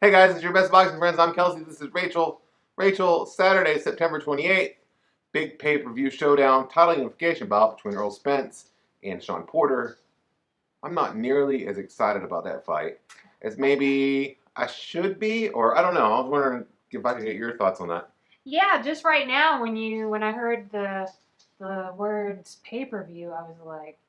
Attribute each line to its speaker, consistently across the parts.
Speaker 1: Hey guys, it's your best boxing friends. I'm Kelsey. This is Rachel. Rachel, Saturday, September 28th, big pay-per-view showdown, title unification bout between Errol Spence and Shawn Porter. I'm not nearly as excited about that fight as maybe I should be, or I don't know. I was wondering if I could get your thoughts on that.
Speaker 2: Yeah, just right now when I heard the words pay-per-view, I was like,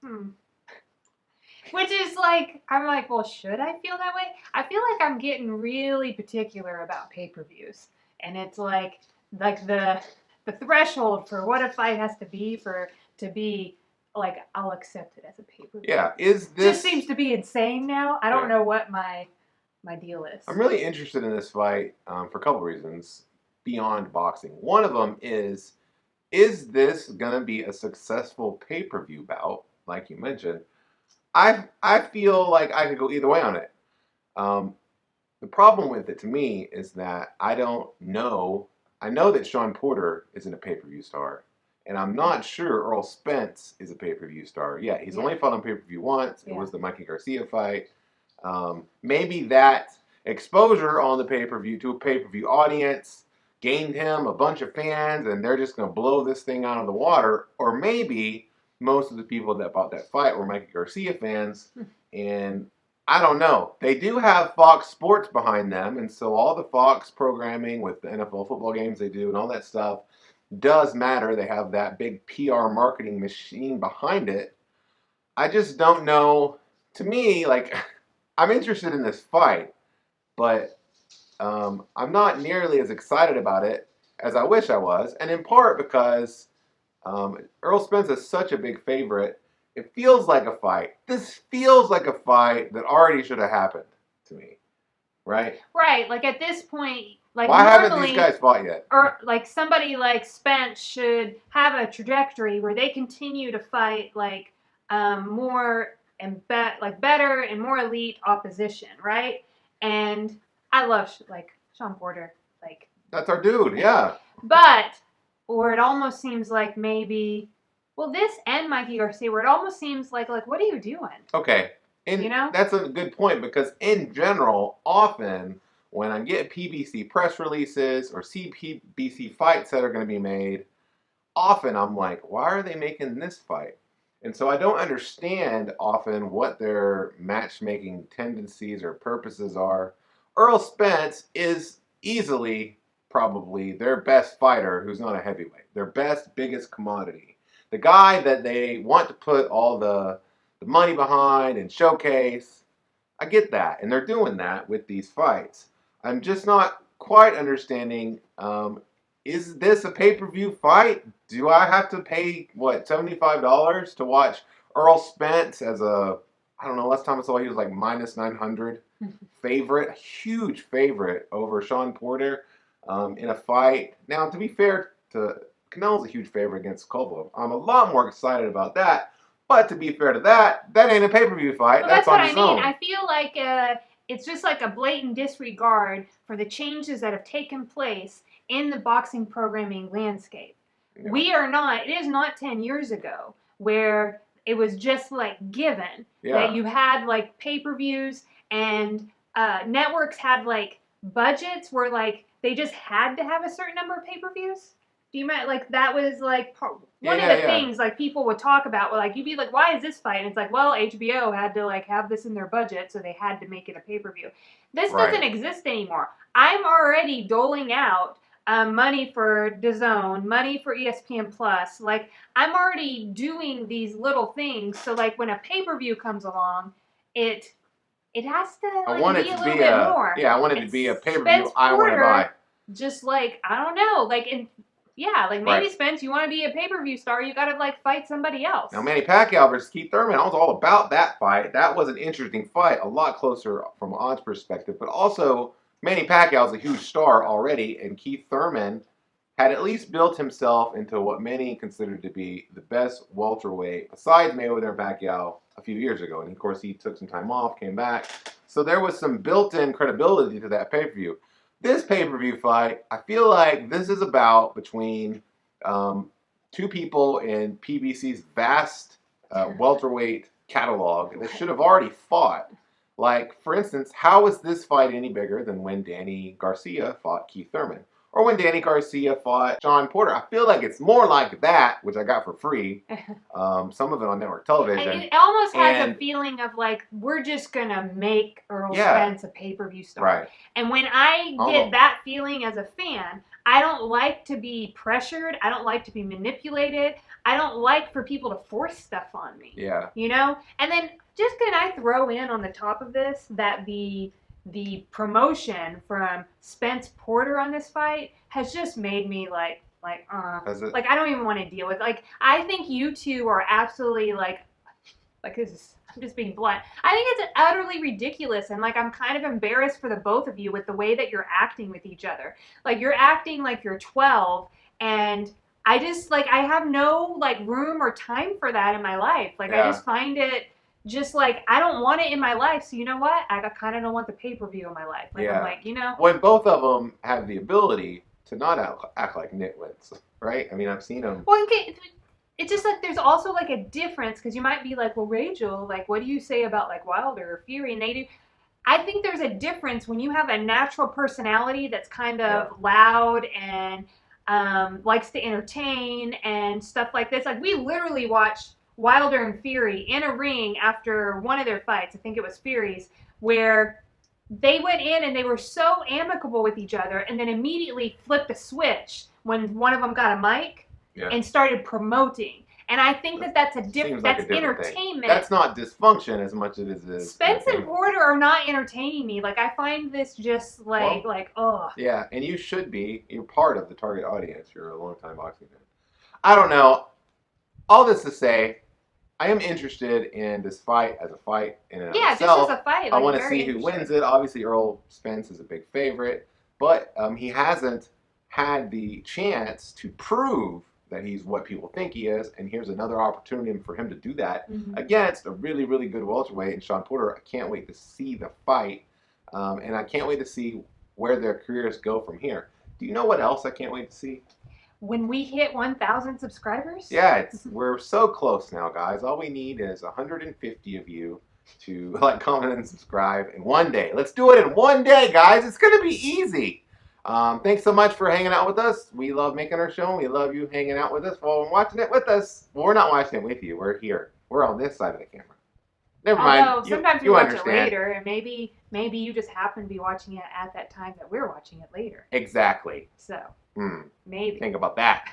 Speaker 2: Which is like, I'm like, well, should I feel that way? I feel like I'm getting really particular about pay-per-views. And it's like the threshold for what a fight has to be for to be like I'll accept it as a pay-per-view.
Speaker 1: Yeah, is this
Speaker 2: just seems to be insane now. I don't know what my deal is.
Speaker 1: I'm really interested in this fight for a couple reasons beyond boxing. One of them is this going to be a successful pay-per-view bout, like you mentioned? I feel like I could go either way on it. The problem with it to me is that I don't know. I know that Shawn Porter isn't a pay-per-view star, and I'm not sure Errol Spence is a pay-per-view star. Yeah, he's only fought on pay-per-view once. It was the Mikey Garcia fight. Maybe that exposure on the pay-per-view to a pay-per-view audience gained him a bunch of fans, and they're just going to blow this thing out of the water. Or maybe most of the people that bought that fight were Mikey Garcia fans, and I don't know. They do have Fox Sports behind them, and so all the Fox programming with the NFL football games they do and all that stuff does matter. They have that big PR marketing machine behind it. I just don't know. To me, like, I'm interested in this fight, but I'm not nearly as excited about it as I wish I was, and in part because Errol Spence is such a big favorite. It feels like a fight. This feels like a fight that already should have happened to me, right?
Speaker 2: Right. Like at this point, like
Speaker 1: why haven't these guys fought yet?
Speaker 2: Or like somebody like Spence should have a trajectory where they continue to fight like more and better and more elite opposition, right? And I love like Shawn Porter, like
Speaker 1: that's our dude, yeah.
Speaker 2: But or it almost seems like maybe. Well, this and Mikey Garcia, where it almost seems like what are you doing?
Speaker 1: Okay, and that's a good point because in general, often when I get PBC press releases or see PBC fights that are going to be made, often I'm like, why are they making this fight? And so I don't understand often what their matchmaking tendencies or purposes are. Errol Spence is easily probably their best fighter who's not a heavyweight, their best, biggest commodity. The guy that they want to put all the money behind and showcase. I get that, and they're doing that with these fights. I'm just not quite understanding, is this a pay-per-view fight? Do I have to pay, what, $75 to watch Errol Spence as a, I don't know, last time I saw he was like minus 900 favorite, a huge favorite over Shawn Porter in a fight. Now, to be fair to Canelo's a huge favorite against Kovalev. I'm a lot more excited about that. But to be fair to that ain't a pay-per-view fight.
Speaker 2: Well,
Speaker 1: that's
Speaker 2: on
Speaker 1: its
Speaker 2: what I mean.
Speaker 1: own.
Speaker 2: I feel like it's just like a blatant disregard for the changes that have taken place in the boxing programming landscape. Yeah. It is not 10 years ago where it was just like given that you had like pay-per-views and networks had like budgets where like they just had to have a certain number of pay-per-views. Do you mean like that was like one of the things like people would talk about? Like you'd be like, "Why is this fight?" And it's like, "Well, HBO had to like have this in their budget, so they had to make it a pay-per-view." This doesn't exist anymore. I'm already doling out money for DAZN, money for ESPN Plus. Like I'm already doing these little things. So like when a pay-per-view comes along, it has to like, be a little bit more.
Speaker 1: Yeah, I want it to be a pay-per-view I want to buy.
Speaker 2: Just like I don't know, like in. Yeah, like maybe Spence, you want to be a pay-per-view star, you got to like fight somebody else.
Speaker 1: Now, Manny Pacquiao versus Keith Thurman, I was all about that fight. That was an interesting fight, a lot closer from odds perspective. But also, Manny Pacquiao is a huge star already, and Keith Thurman had at least built himself into what many considered to be the best welterweight, besides Mayweather and Pacquiao a few years ago. And of course, he took some time off, came back. So there was some built-in credibility to that pay-per-view. This pay-per-view fight, I feel like this is about between two people in PBC's vast welterweight catalog that should have already fought. Like, for instance, how is this fight any bigger than when Danny Garcia fought Keith Thurman? Or when Danny Garcia fought Shawn Porter? I feel like it's more like that, which I got for free. Some of it on network television.
Speaker 2: It almost has a feeling of like, we're just going to make Errol Spence a pay-per-view star.
Speaker 1: Right.
Speaker 2: And when I get that feeling as a fan, I don't like to be pressured. I don't like to be manipulated. I don't like for people to force stuff on me.
Speaker 1: Yeah.
Speaker 2: You know? And then just can I throw in on the top of this that the promotion from Spence Porter on this fight has just made me like I don't even want to deal with. Like, I think you two are absolutely like this is, I'm just being blunt. I think it's utterly ridiculous, and like I'm kind of embarrassed for the both of you with the way that you're acting with each other. Like, you're acting like you're 12, and I just like I have no like room or time for that in my life. Like, I just find it just like I don't want it in my life. So you know what? I kind of don't want the pay-per-view in my life. Like, I'm like, you know,
Speaker 1: when both of them have the ability to not act like nitwits, right? I mean, I've seen them.
Speaker 2: Well, okay, it's just like there's also like a difference, because you might be like, well, Rachel, like, what do you say about like Wilder or Fury? And they do. I think there's a difference when you have a natural personality that's kind of loud and likes to entertain and stuff like this. Like, we literally watched Wilder and Fury in a ring after one of their fights. I think it was Fury's, where they went in and they were so amicable with each other, and then immediately flipped a switch when one of them got a mic and started promoting. And I think that's a different. That's entertainment.
Speaker 1: That's not dysfunction as much as it is.
Speaker 2: Spence and Porter are not entertaining me. Like, I find this just like oh.
Speaker 1: Yeah, and you should be. You're part of the target audience. You're a longtime boxing fan. I don't know. All this to say, I am interested in this fight as a fight in and of itself.
Speaker 2: Just as a fight. Like,
Speaker 1: I want to see who wins it. Obviously, Errol Spence is a big favorite, but he hasn't had the chance to prove that he's what people think he is, and here's another opportunity for him to do that against a really, really good welterweight in Shawn Porter. I can't wait to see the fight, and I can't wait to see where their careers go from here. Do you know what else I can't wait to see?
Speaker 2: When we hit 1,000 subscribers?
Speaker 1: Yeah, we're so close now, guys. All we need is 150 of you to like, comment, and subscribe in one day. Let's do it in one day, guys. It's going to be easy. Thanks so much for hanging out with us. We love making our show, and we love you hanging out with us while we're watching it with us. Well, we're not watching it with you. We're here. We're on this side of the camera. Never mind.
Speaker 2: Sometimes we watch it later, and maybe you just happen to be watching it at that time that we're watching it later.
Speaker 1: Exactly.
Speaker 2: So, maybe.
Speaker 1: Think about that.